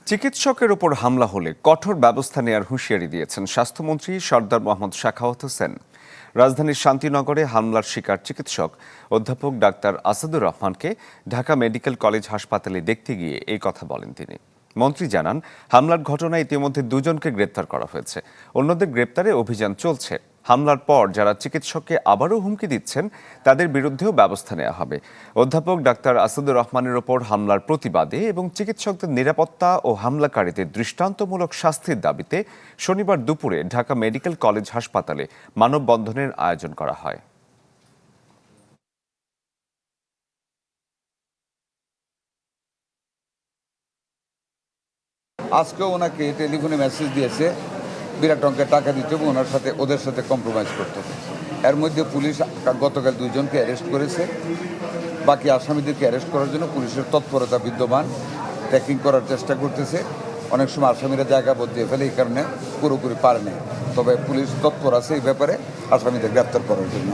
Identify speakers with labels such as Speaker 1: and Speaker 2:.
Speaker 1: চিকিৎসকের ওপর হামলা হলে কঠোর ব্যবস্থা নেওয়ার হুঁশিয়ারি দিয়েছেন স্বাস্থ্যমন্ত্রী সরদার মোহাম্মদ সাখাওয়াত হোসেন। রাজধানীর শান্তিনগরে হামলার শিকার চিকিৎসক অধ্যাপক ডাক্তার আসাদুর রহমানকে ঢাকা মেডিকেল কলেজ হাসপাতালে দেখতে গিয়ে এই কথা বলেন তিনি। মন্ত্রী জানান, হামলার ঘটনায় ইতিমধ্যে দুজনকে গ্রেপ্তার করা হয়েছে, অন্যদের গ্রেপ্তারে অভিযান চলছে। হামলার পর যারা চিকিৎসককে আবারও হুমকি দিচ্ছেন তাদের বিরুদ্ধেও ব্যবস্থা নেওয়া হবে। অধ্যাপক ডাক্তার আসাদুর রহমানের ওপর হামলার প্রতিবাদে এবং চিকিৎসকদের নিরাপত্তা ও হামলাকারীদের দৃষ্টান্তমূলক শাস্তির দাবিতে শনিবার দুপুরে ঢাকা মেডিকেল কলেজ হাসপাতালে মানববন্ধনের আয়োজন করা হয়।
Speaker 2: আজকেও ওনাকে টেলিফোনে মেসেজ দিয়েছে বিরাট অঙ্কের টাকা দিতে এবং ওদের সাথে কম্প্রোমাইজ করতে হবে। এর মধ্যে পুলিশ গতকাল দুইজনকে অ্যারেস্ট করেছে। বাকি আসামিদেরকে অ্যারেস্ট করার জন্য পুলিশের তৎপরতা বিদ্যমান, ট্র্যাকিং করার চেষ্টা করতেছে। অনেক সময় আসামিরা জায়গা বদলিয়ে ফেলে, এই কারণে পুরোপুরি পারে না। তবে পুলিশ তৎপর আছে এই ব্যাপারে আসামিদের গ্রেপ্তার করার জন্য।